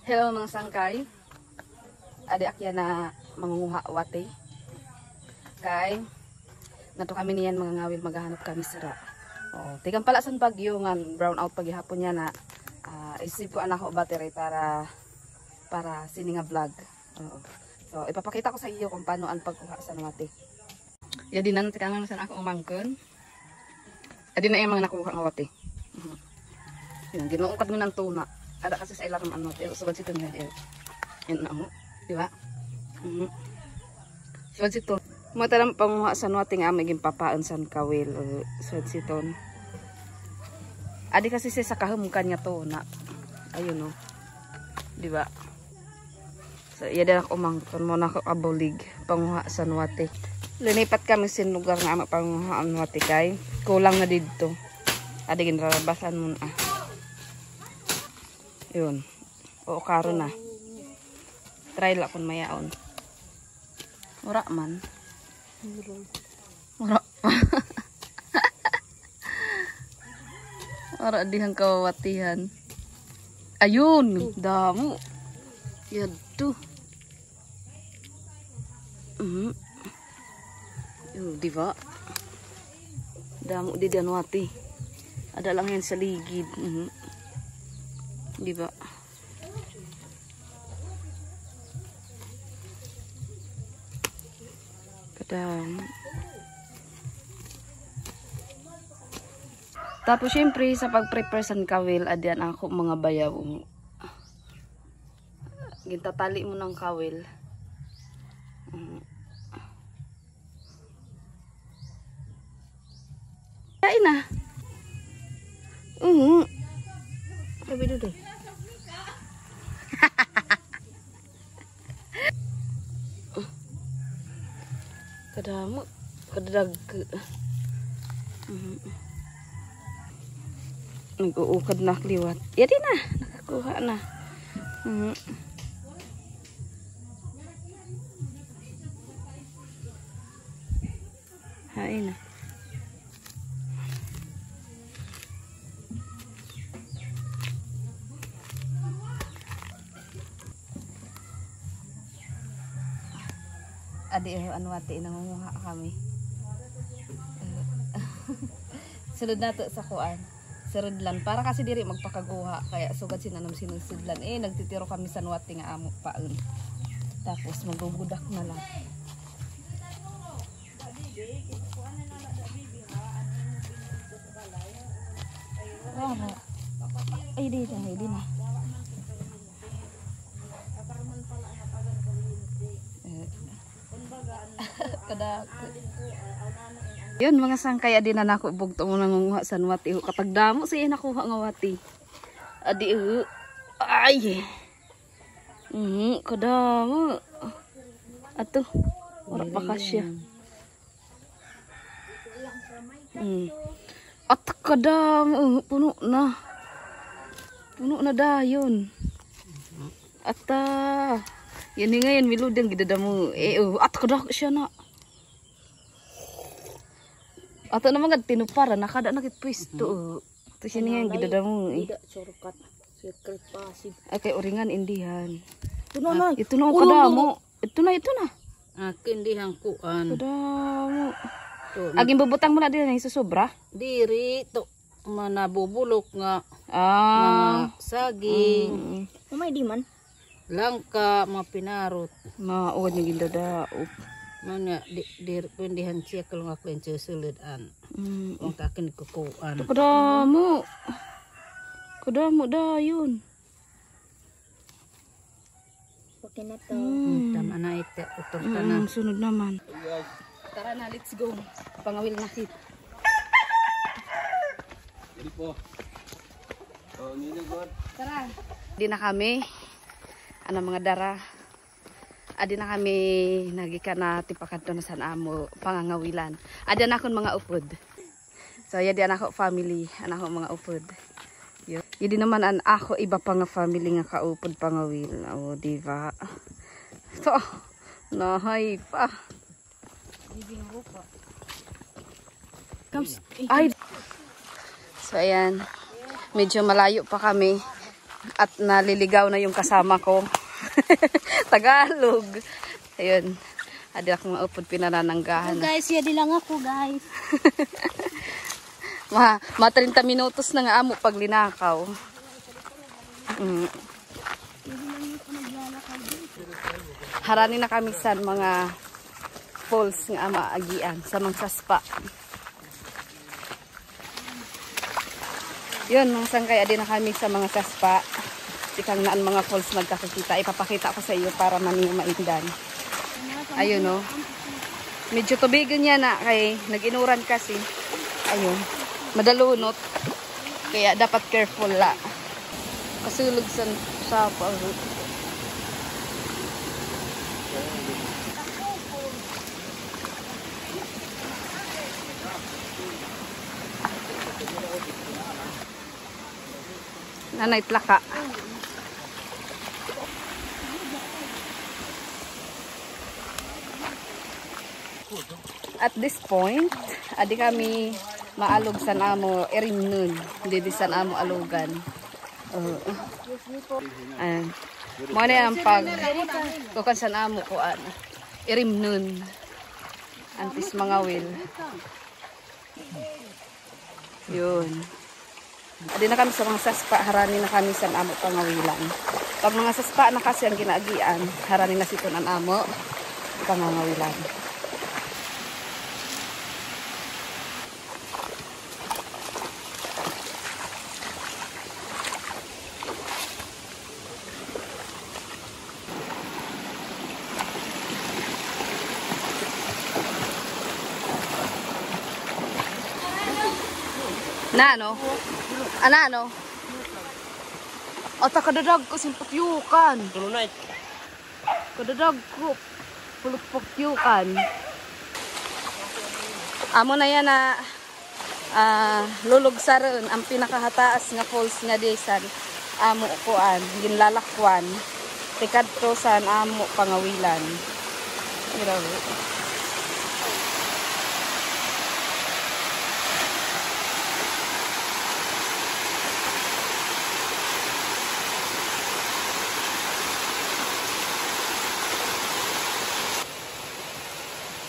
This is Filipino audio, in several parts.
Hello mga sangkay. Adi akya na mangunguha wate. Kay nato kami niyan mga ngawil maghahanap kami sira. Oh, tigang pala san bagyo nga brown out paghihapon niya na isip ko anak ko battery para sini nga vlog. Oh. So ipapakita ko sa iyo kung paano ang pagkuha sa wate. Ya dinan tikangan sa ako umangkon. Adi na yung mga nakuha nga wate. Yan ginuungkad mo ng tuna. Ada kasi sa ilalim ano, pero subad sito nga yan na mo, di ba? Subad sito. Matalang panguha sa nuating amig yung papaan san kawil. Subad sito. Adi kasi siya sa kahumkan niya to na. Ayun o. Di ba? So, iya din ako umangkon mo na ako kabulig. Panguha sa nuati. Linipat kami sin lugar na ama panguha ang nuati kay. Kulang na dito. Adi ginrabasan mo na. Yun. Oo, karo na. Try lang kung mayaon. Mura man. Mura pa. Mura dihang kawatihan. Ayun! Damo. Yadto. Yun, diba? Damo di danwati. Ada lang yan sa ligid. Diba? Kadang. Tapos syempre sa pag-prepare sa kawil, adian ako mga bayaw. Gintatali mo ng kawil. Kain na. Sabi dulu deh. Kadamo, kadag. Nag-uukad na kliwat. Yadi na, nakakuha na. Hain na. Adi anwati nangunguha kami. Sunod na to sa kuan. Sirudlan para kasi diri magpakaguha kaya sugad sinanam sinusudlan nagtitiro kami sa anwati nga amo paon. Tapos magugudak na lang. Ay di na. Yun mga sangkay adi na nako bugto mo nangunguha sa wati katagdamo siya nakuha nga wati adi ay kadamo ato ora pa kasya at kadamo puno na dayon ata yan ngayon miludang gidadamo at kadako siya na. Ato naman tinupara nakada nakit pwesto. To siya nga gidadamo shortcut secret passage. Okay, uringan indihan. Ito na. Ito na kadamo. Ito na. Akin dihang kuan. Kadamo. Aging bubutang mo na din susobra. Diri to manabubulok nga. Mga saging. Umay di man. Langka mapinarot. Mauod yung gidadaop. Mana dir pendihan siya kalau ngakuin susulidan. Kung takin kukuan. Kadamo dayon. Okay na to. Tama na ito. Utong ka na. Sunod naman. Tara na, let's go. Pangawil na hit. Dili po. Oh, niligod. Tara. Di na kami. Ano mga dara. Adi na kami nagika na tipakan to na sa amo pangangawilan. Adi na akong mga upod. So yadi anak ko family, anak ko mga upod. Yadi naman an ako iba pa nga family nga kaupod pangawil. O di ba? To nahay pa. Ay. So ayan. Medyo malayo pa kami. At naliligaw na yung kasama ko. Tagalog. Ayun. Adi akong maupod pinanananggahan. Guys, yadi lang ako guys. Ma 30 minutos na nga amo pag linakaw. Harani na kami sa mga falls nga maagian sa mga saspa. Yun, mga sangkay, adi na kami sa mga saspa. Ikang naan mga falls magkakakita. Ipapakita ko sa iyo para maniyo maindan. Ayun o. Medyo tubigan niya na kay nag-inuran kasi. Ayun. Madalunot. Kaya dapat careful la. Kasulog sa pahut. Nanay tlaka. At this point, adi kami maalog sa namo irimnun. Hindi sa namo alugan. Mo na ang pag kukan sa namo ko irimnun. Antis mga wil. Yun. Adi na kami sa mga saspa, harani na kami sa namo pangawilan. Pag mga saspa na kasi ang ginaagian, harani na siton ang amo pangangawilan. Na ano? Ana ano? O ta kadadag ko simpukyukan. Tulunay. Kadadag ko pulupukyukan. Amo na yan na lulugsaron ang pinakahataas nga falls nga desan. Amo kuan, ginlalakwan. Tikadto san amo pangawilan. Grabe.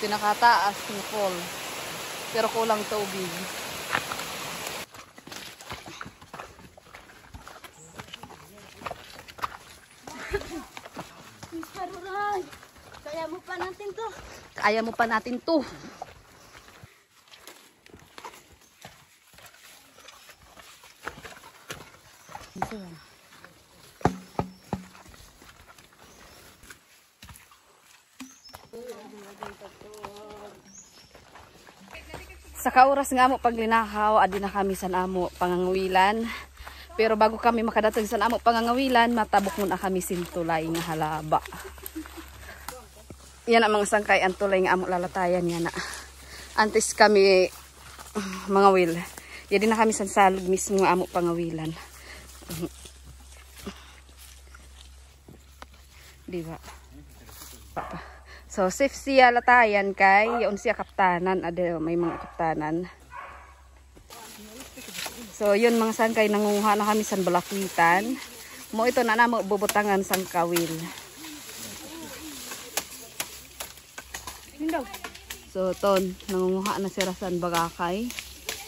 Pinakataas ng fall. Pero kulang tubig. Kaya mo pa natin to. Kaya mo pa natin to. Sa kauras nga mo paglinakaw, adi na kami sa amo pangangawilan. Pero bago kami makadatag sa amo pangangawilan, matabok muna kami sintulay nga halaba. Yan ang mga sangkay ang tulay nga amo lalatayan yan na. Antes kami mga wil. Yan na kami sa salog mismo nga amo pangawilan. Diba? So, safe siya latayan kay yun siya kaptanan. Ade, may mga kaptanan. So, yun mga sangkay, nangunguha na kami sa balakwitan. Mo ito na mo bubutangan sang kawil. So, ton, nangunguha na siya sa bagakay.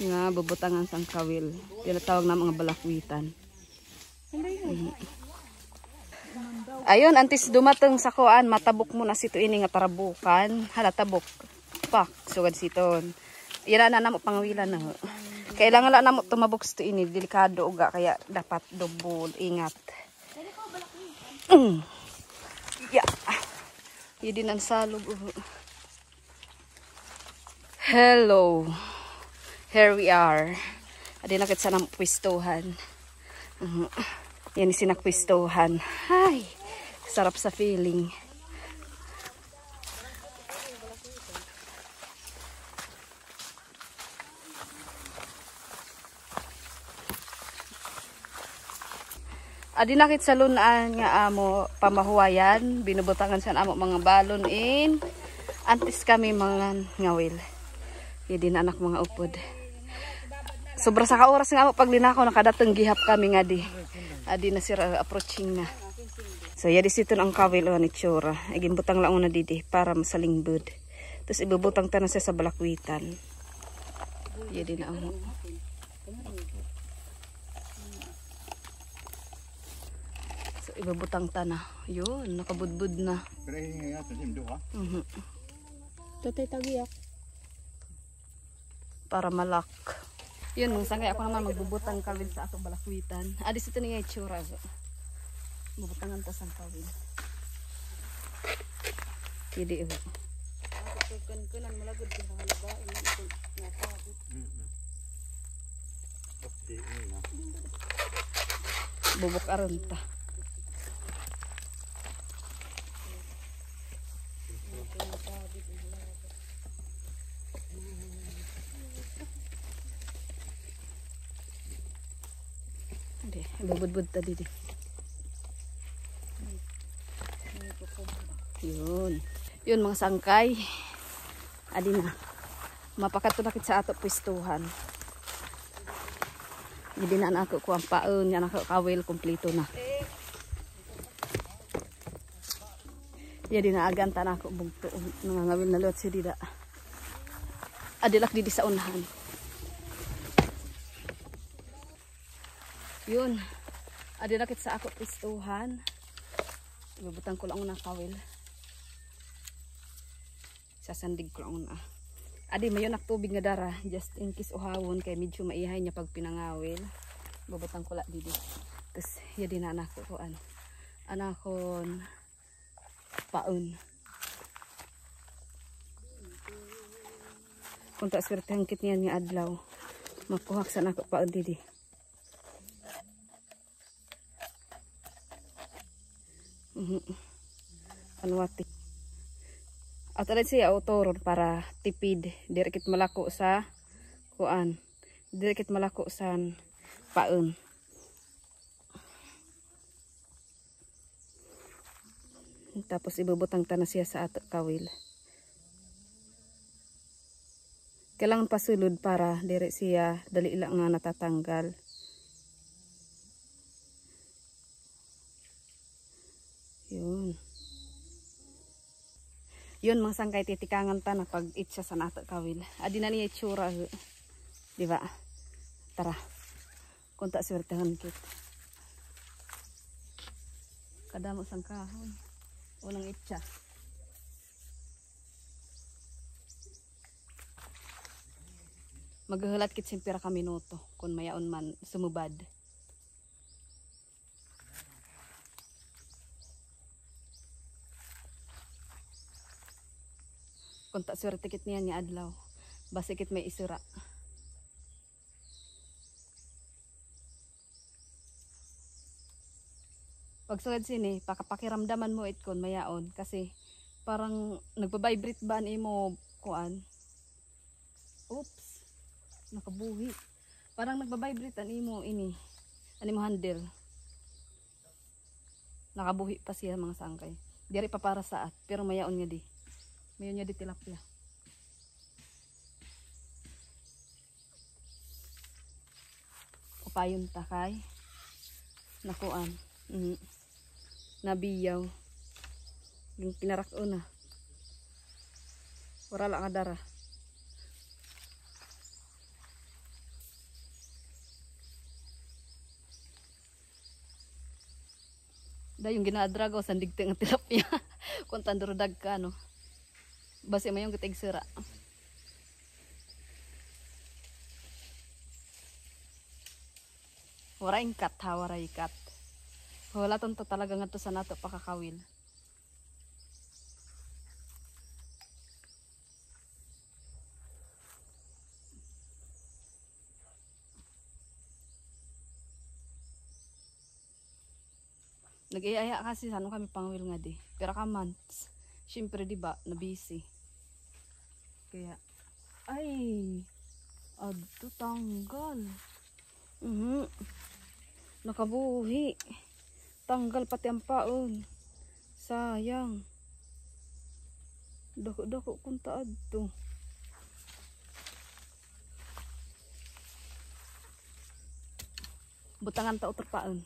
Nga, bubutangan sang kawil. Yan tawag na mga balakwitan. Ayun, antes dumatang sa kuan, matabok mo na sito ini nga tarabukan. Hala, tabok. Pak, sugad siton. Ira na namo pangawilan na. Kailangan lang namo tumabok sito ini. Delikado uga, kaya dapat double ingat. Yeah. Yun ang salog. Hello. Here we are. Adi nakit sa namo pwistohan. Yan sinakpwistohan. Hi. Sarap sa feeling. Adi nakit sa lunaan nga amo pamahuwayan. Binubutangan sa amo mga balon in. Antes kami mga ngawil. Yun anak mga upod. Sobra sa kaoras nga amo paglinakaw nakadatang gihap kami nga di. Adi na sira approaching na. So ya di situ ang kawil o ni tsura. Igimbutang lang una didi para masalingbod. Tapos ibubutang tanan siya sa balakwitan. Ya di na ang so ibubutang tana. Yun, nakabudbud na. Tatay tagiyak. Para malak. Yun, nung sangay ako naman magbubutang kawil sa ato balakwitan. Adi situ niya itsura. So. Bubutangan tas ang kawil. Hindi iho. Kan malagod din ang halabain na ito nakakit. Bubuk arunta. Hindi, ibubudbud ta didi. Yun. Yun mga sangkay. Adi na. Mapakatunakit sa ato pwestuhan. Hindi na ako ko ang paon. Yan ako kawil. Kompleto na. Yan din na aganta na ako. Bugto. Nangangawil na lot si Dida. Adilak didi sa unahan. Yun. Adilakit sa ako pwestuhan. Ibubutang ko lang una kawil. Sasandig ko lang una. Adi mayon ak tubig nga dara just in case uhawon kay medyo maihay niya pag pinangawil. Babutang ko la didi. Tapos ya din na anak ko ano. Anakon paon. Kung ta swerte hangkit niyan nga adlaw. Makuhak sa nako paon didi. Anwati. At alin siya autoron para tipid. Dirikit malako sa kuan. Dirikit malako sa paon. Tapos ibubutang ta na siya sa ato kawil. Kailangan pasulod para dire siya dali lang nga natatanggal. Yun. Yun mga sangkay titikangan ta na pag itsa sa nato kawil. Adi na niya itsura. Diba? Tara. Kunta swertehan kit. Kadamo sang kahoy. Unang itsa. Maghahalat kit simpira ka minuto. Kung mayaon man sumubad. Kung ta swerte kit niya ni adlaw. Basikit may isura. Pag sugad sini, pakapakiramdaman mo it kon mayaon. Kasi parang nagbabibrate ba ni mo kuan. Oops. Nakabuhi. Parang nagbabibrate ani mo ini. Ani mo handle. Nakabuhi pa siya mga sangkay. Diri pa para saat. Pero mayaon nga di. Mayon niya di tilapia. Upayon takay. Nakuan. Nabiyaw. Yung pinarak una. Wala lang adara. Da yung ginadragaw sandig teng tilapia. Kung tandurudag ka no. Basi mayong kitig sira. Wala kat ha, wala ikat. Wala tonto talaga nga to sa nato pakakawil. Nag-iaya kasi ano kami pangwil nga di. Pero ka months. Siyempre di ba na busy. Kaya ay adto tanggal. Nakabuhi. Tanggal pati ang paon. Sayang. Dako-dako kung taad to. Butangan ta utor paon.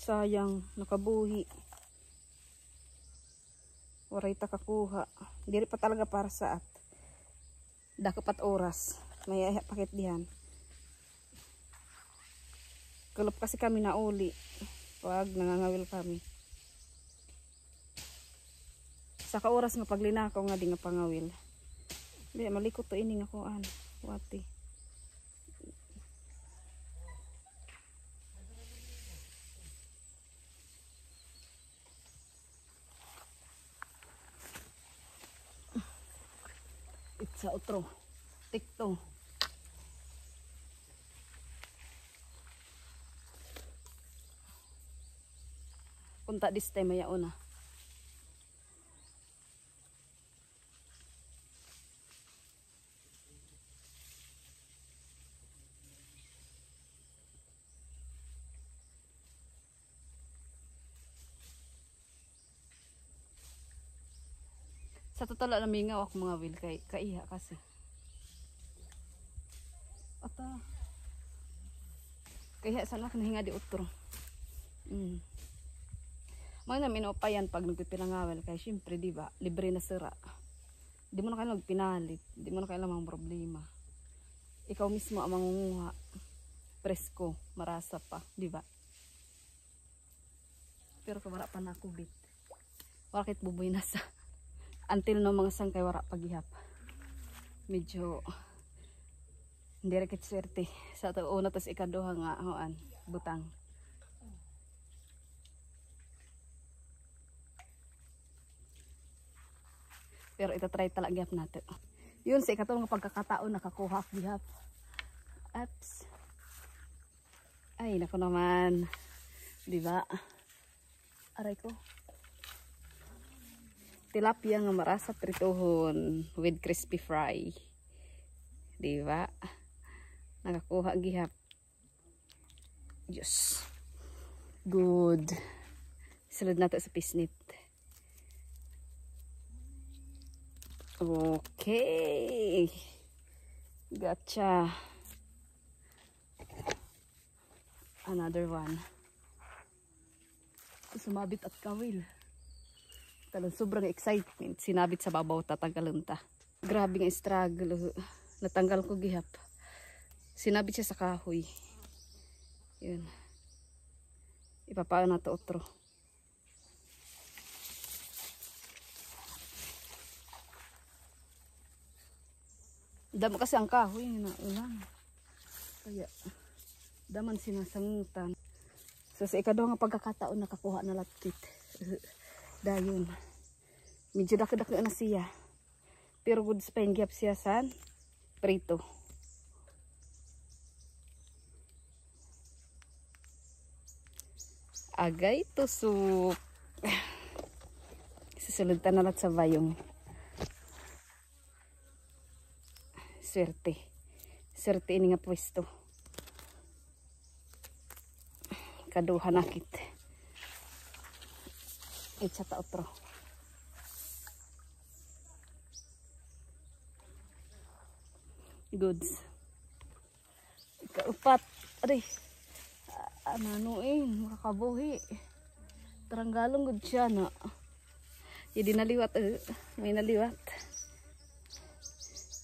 sayang, nakabuhi. Waray ta kakuha. Diri pa talaga para sa at. Dakapat oras. May pakit diyan. Kulop kasi kami na uli. Wag, nangangawil kami. Sa ka oras nga paglinakaw nga di nga pangawil. Di, malikot to ini nga kuan. Wati. Sa otro tikto punta this time maya una sa totoo lang mingaw ako mga wil kay kaiha kasi ata kaya sana ka nahinga di utro mga namin opayan pag nagpipinangawel kay syempre di ba libre na sira di mo na kailangan magpinalit di mo na kailangan mga problema ikaw mismo ang mangunguha presko marasa pa di ba pero kamara pa na kubit wakit buboy na sa until no mga sangkay wara paghihap medyo hindi rekit swerte sa ito una tas ikaduha nga hoan butang pero ito try talaga gihap natin yun sa ikatulong nga pagkakataon nakakuha gihap apps ay nako naman di ba aray ko tilapia nga marasa prituhon with crispy fry. Di ba? Nakakuha gihap. Yes. Good. Sulod nato sa pisnit. Okay. Gotcha. Another one. Sumabit at kawil. Talon sobrang excitement sinabit sa babaw tatanggalon ta grabe nga struggle natanggal ko gihap sinabit siya sa kahoy yun ipapaan na to otro damo kasi ang kahoy na ulang kaya daman sinasangutan so sa ikaduha nga pagkakataon nakakuha na latkit dayon medyo dako-dako na siya pero good sa pangyap siya sa prito agay tusok susunod ta na lang sa bayong swerte ini nga pwesto kaduha nakit itsa ta otro goods ikaupat aray makakabuhi taranggalong good siya na hindi naliwat may naliwat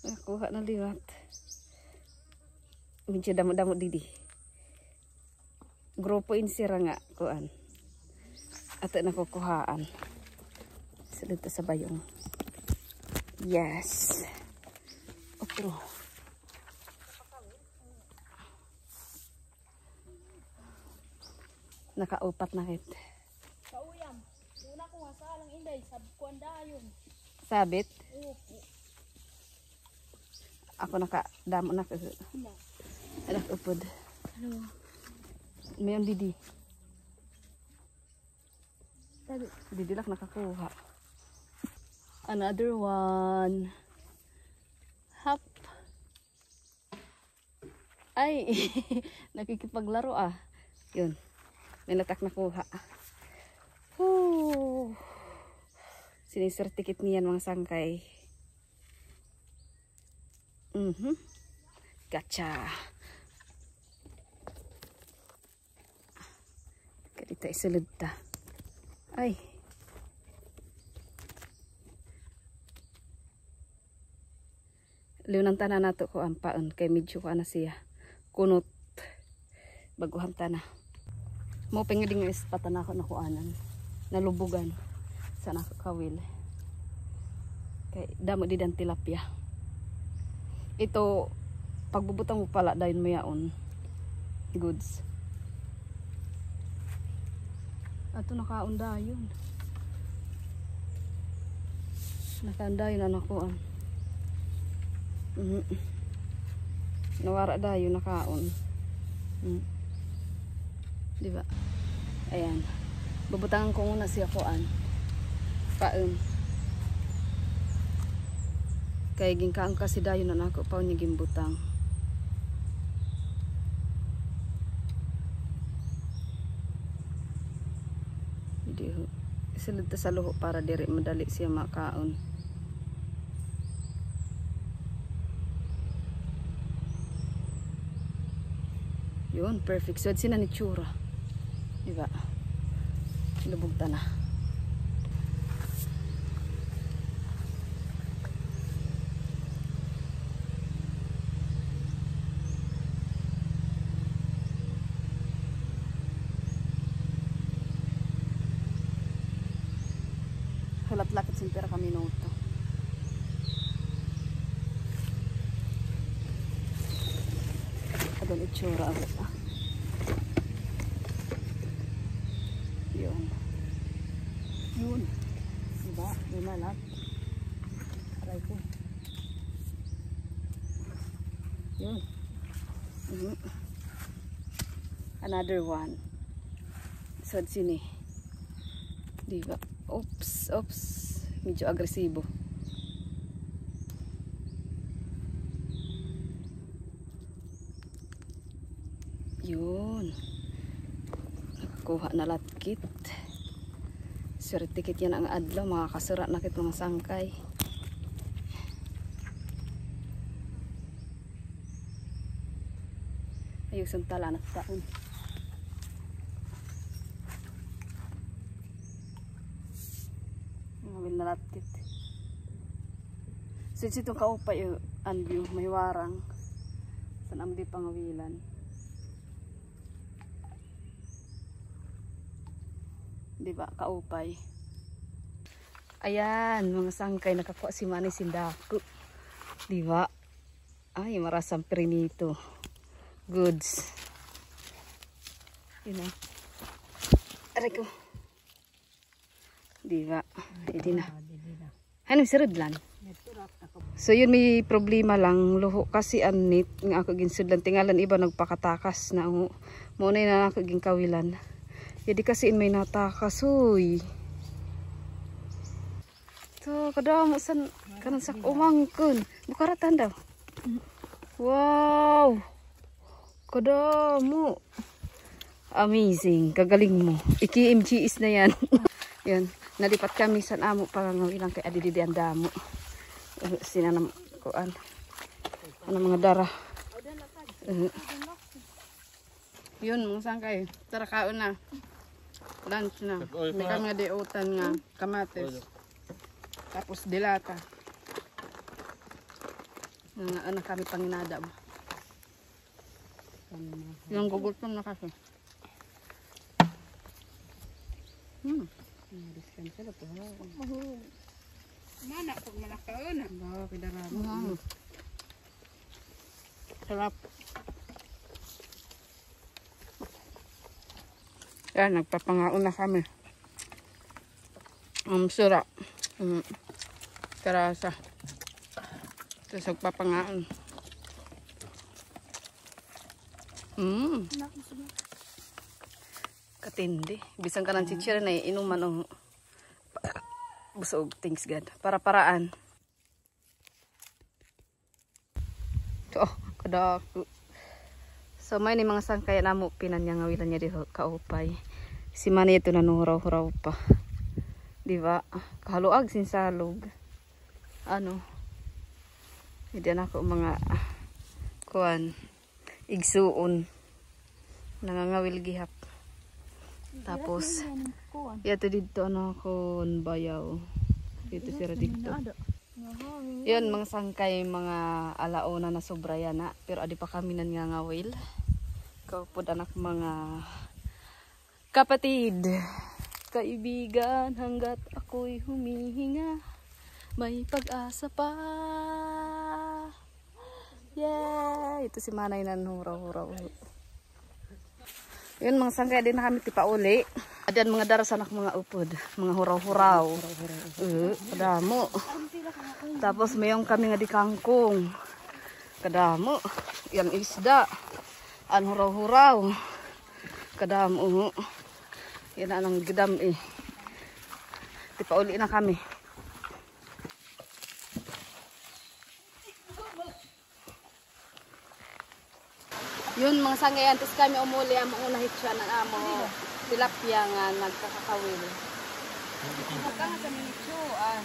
nakuha na liwat medyo damo-damo didi grupo insira nga kuan ato nakukuhaan sulod to sa bayong yes otro nakaupat na kit kauyam una ko nga salang inday sab kuan dayon sabit opo ako nakadamo na ko anak upod ano mayon didi didilak nakakuha another one hap ay nakikipaglaro yun may latak nakuha sinisertikit niyan mga sangkay gotcha Dito isulod ta. Ay. Liunang tanan nato ko ang paon kay medyo ko na siya. Kunot. Baguhan ta na. Mo pengeding ispatan ako na kuanan. Nalubugan sa nakakawil. Kay damo di dan tilapia. Ito pagbubutang mo pala dayon mayaon. Goods. Ato nakaon dayon. Nakaon dayon na nakuan. Nawara dayon nakaon. Di ba? Ayan. Bubutangan ko muna siya kuan. Paon. Kaya ginkaan kasi dayon na nako pa niya gimbutang. Hindi ho. Isulod ta sa luho para diri madali siya makaon. Yun, perfect. So, sina ni tsura. Diba? Lubog ta na. Halat-lakit simpira kami minuto. Adon itsura agad ah. Yun. Yun. Diba? Yun na lang. Aray ko. Yun. Another one. So, sini. Diba? Oops. Oops. Medyo agresibo. Yun. Kuha na latkit. Swertikit yan ang adlaw. Makakasura na kit mga sangkay. Ayun, santala na taon. Ngawil na latkit. Since itong kaupay yung anview, may warang. San amdi pangawilan. Diba, kaupay. Ayan, mga sangkay nakakuha si Manny Sindaku. Diba? Ay, marasang prinito. Goods. You know. Aray ko. Diba? Hindi na. Hanong si Redlan? So yun, may problema lang. Luho kasi anit. Nga ako ginsudlan. Tingalan iba nagpakatakas na. Muna na ako ginkawilan. Jadi kasi may natakas, uy. To, kadamo san kanan sak umangkun. Bukaratan daw. Wow. Kadamo. Amazing, kagaling mo. Iki-MGS na yan. Yan, nalipat kami sa amo pangangawilang kay adididi ang damo. Sinanam kuan. Ano mga dara. Yun, mga sangkay. Tara kaon na. Lunch na. May kami nga diutan nga kamatis. Tapos dilata. Anak kami panginada mo. Yung gugutom na kasi. Mana pag malakaon. Bawa pidaramo. Sarap. Yan, nagpapangaon na kami. Sura. Karasa. Tapos nagpapangaon. Katindi. Bisang ka ng chichira na inuman o busog. Thanks God. Para-paraan. Oh, kadaku. So may ni mga sangkay na mo pinanyangawilan niya dito kaupay. Si Manny ito nanuraw-huraw pa. Diba? Kahaluag sinsalog. Ano? Hindi na ako mga kuan igsuon. Nangangawil gihap. Tapos Kuan. yato dito ano kon bayaw. Dito sira dito. Yun mga sangkay mga alauna na sobra yan na. Pero adi pa kami nangangawil. Kaupod anak mga kapatid. Kaibigan hanggat ako'y humihinga. May pag-asa pa. Yeah! Ito si Manay na huraw-huraw. Yun mga sangkay din na kami tipauli. Adiyan mga darasan ak mga upod. Mga huraw-huraw. Kadamo. Tapos mayong kami nga di kangkong. Kadamo. Yan isda. An huraw-huraw. Kadamo. Yan ang gidam eh. Tipauli na kami. Yun mga sangay, antes kami umuli ang maunahit siya ng amo tilapia nga nagkakakawil. Huwag ka nga sa minitsuan.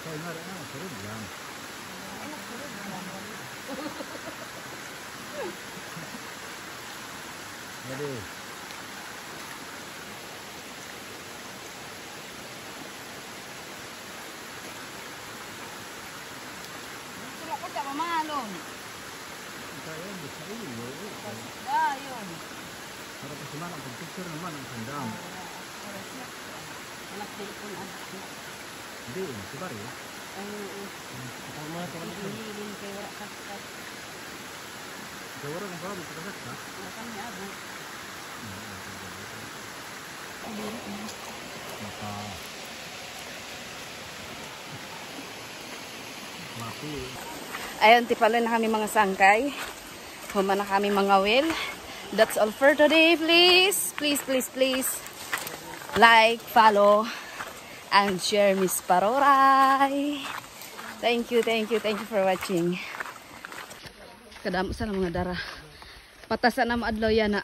Kaya nga rin ako, sarap yan. Ready? Tulak ka siya, mamalong. Kaya bisa ilo. Ayun. Para pa sumana ang picture naman ang sandam. Anak telepon anak. Hindi, si Barry. Ay, oo. Tama ito ka naman. Hilin kay wala kaskat. Gawara ng parang magkakasak ha? Wala kami abo. Maka... Maki. Ayun, tipalo na kami mga sangkay. Huma na kami mga will. That's all for today. Please, please, please, please. Like, follow, and share Miss Paroray. Thank you for watching. Kadamo sa mga dara. Patasan na maadlaw yan na.